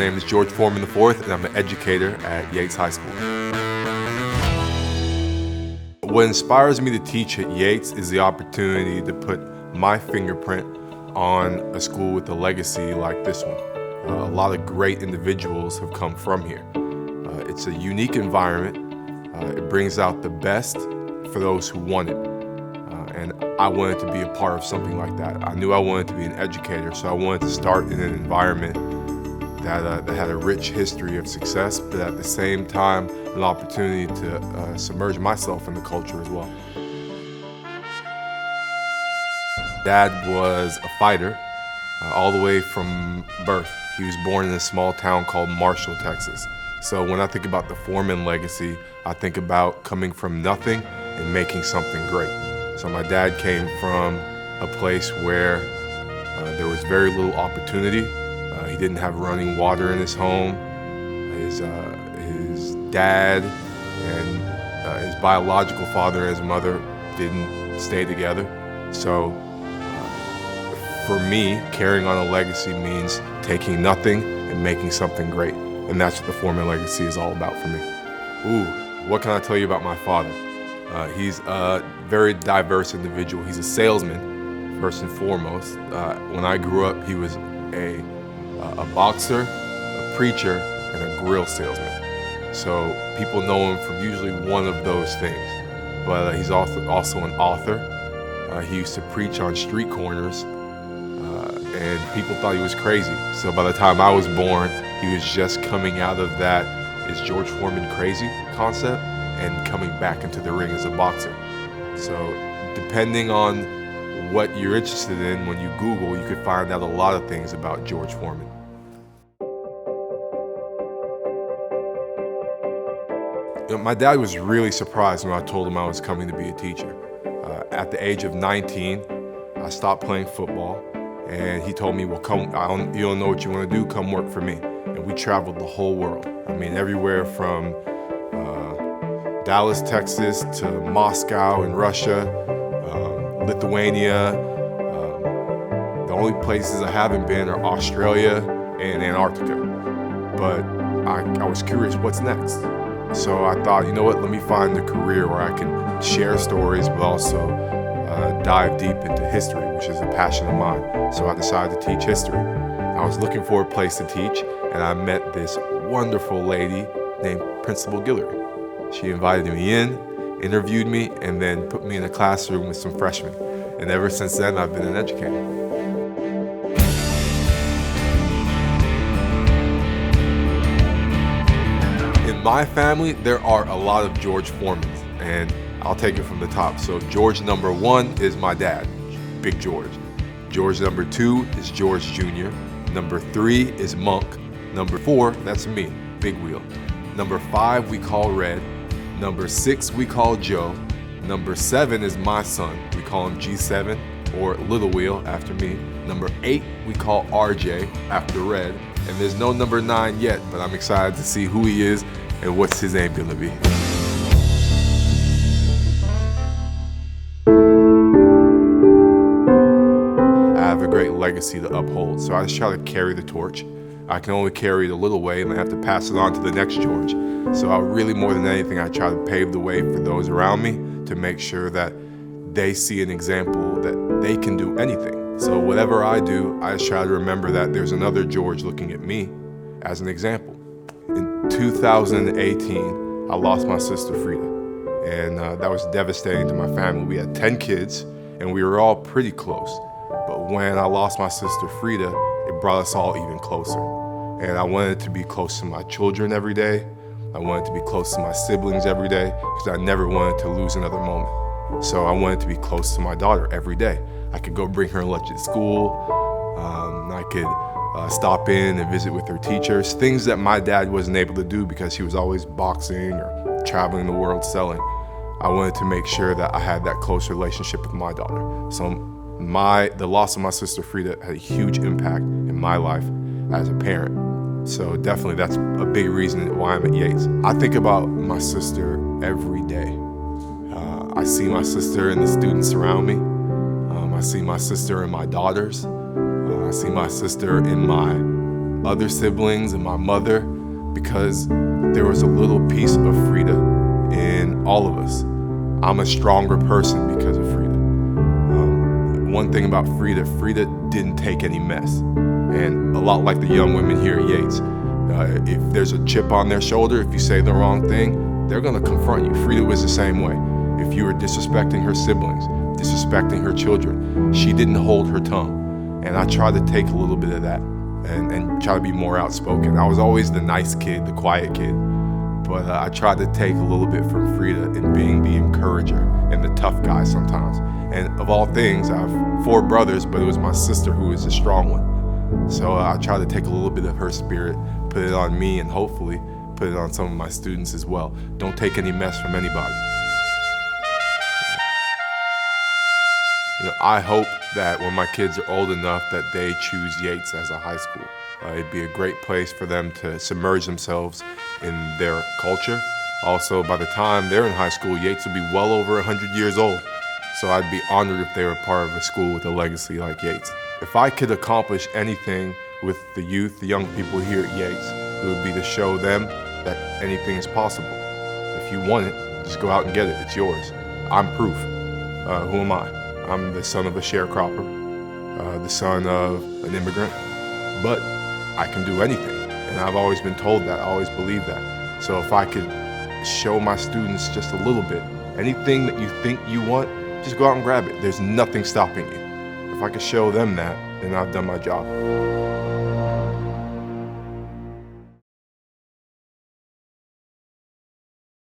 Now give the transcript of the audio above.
name is George Foreman IV, and I'm an educator at Yates High School. What inspires me to teach at Yates is the opportunity to put my fingerprint on a school with a legacy like this one. A lot of great individuals have come from here. It's a unique environment. It brings out the best for those who want it. And I wanted to be a part of something like that. I knew I wanted to be an educator, so I wanted to start in an environment that had a rich history of success, but at the same time, an opportunity to submerge myself in the culture as well. Dad was a fighter all the way from birth. He was born in a small town called Marshall, Texas. So when I think about the Foreman legacy, I think about coming from nothing and making something great. So my dad came from a place where there was very little opportunity. He didn't have running water in his home. His dad and his biological father and his mother didn't stay together. So for me, carrying on a legacy means taking nothing and making something great. And that's what the Foreman legacy is all about for me. What can I tell you about my father? He's a very diverse individual. He's a salesman, first and foremost. When I grew up, he was a boxer, a preacher, and a grill salesman. So people know him for usually one of those things. But he's also an author. He used to preach on street corners, and people thought he was crazy. So by the time I was born, he was just coming out of that "is George Foreman crazy?" concept and coming back into the ring as a boxer. So depending on what you're interested in, when you Google, you could find out a lot of things about George Foreman. My dad was really surprised when I told him I was coming to be a teacher. At the age of 19, I stopped playing football, and he told me, well, you don't know what you want to do, come work for me. And we traveled the whole world. I mean, everywhere from Dallas, Texas, to Moscow in Russia, Lithuania. The only places I haven't been are Australia and Antarctica. But I was curious, what's next? So I thought, you know what, let me find a career where I can share stories, but also dive deep into history, which is a passion of mine. So I decided to teach history. I was looking for a place to teach, and I met this wonderful lady named Principal Guillory. She invited me in, interviewed me, and then put me in a classroom with some freshmen. And ever since then, I've been an educator. In my family, there are a lot of George Foremans, and I'll take it from the top. So George number 1 is my dad, Big George. George number 2 is George Jr. Number 3 is Monk. Number 4, that's me, Big Wheel. Number 5 we call Red. Number 6 we call Joe. Number 7 is my son. We call him G7 or Little Wheel after me. Number 8 we call RJ after Red. And there's no number 9 yet, but I'm excited to see who he is and what's his name gonna be. I have a great legacy to uphold, so I just try to carry the torch. I can only carry it a little way, and I have to pass it on to the next George. So I really, more than anything, I try to pave the way for those around me to make sure that they see an example that they can do anything. So whatever I do, I just try to remember that there's another George looking at me as an example. In 2018, I lost my sister Frida, and that was devastating to my family. We had 10 kids, and we were all pretty close. But when I lost my sister Frida, it brought us all even closer. And I wanted to be close to my children every day. I wanted to be close to my siblings every day because I never wanted to lose another moment. So I wanted to be close to my daughter every day. I could go bring her lunch at school. I could stop in and visit with her teachers, things that my dad wasn't able to do because he was always boxing or traveling the world selling. I wanted to make sure that I had that close relationship with my daughter. So the loss of my sister Frida had a huge impact in my life as a parent. So definitely that's a big reason why I'm at Yates. I think about my sister every day. I see my sister in the students around me. I see my sister in my daughters. I see my sister in my other siblings and my mother, because there was a little piece of Frida in all of us. I'm a stronger person because of Frida. One thing about Frida didn't take any mess. And a lot like the young women here at Yates, if there's a chip on their shoulder, if you say the wrong thing, they're gonna confront you. Frida was the same way. If you were disrespecting her siblings, disrespecting her children, she didn't hold her tongue. And I tried to take a little bit of that and try to be more outspoken. I was always the nice kid, the quiet kid. But I tried to take a little bit from Frida in being the encourager and the tough guy sometimes. And of all things, I have 4 brothers, but it was my sister who was the strong one. So I tried to take a little bit of her spirit, put it on me, and hopefully put it on some of my students as well. Don't take any mess from anybody. I hope that when my kids are old enough that they choose Yates as a high school. It'd be a great place for them to submerge themselves in their culture. Also, by the time they're in high school, Yates will be well over 100 years old. So I'd be honored if they were part of a school with a legacy like Yates. If I could accomplish anything with the youth, the young people here at Yates, it would be to show them that anything is possible. If you want it, just go out and get it. It's yours. I'm proof. Who am I? I'm the son of a sharecropper, the son of an immigrant, but I can do anything. And I've always been told that, I always believed that. So if I could show my students just a little bit, anything that you think you want, just go out and grab it. There's nothing stopping you. If I could show them that, then I've done my job.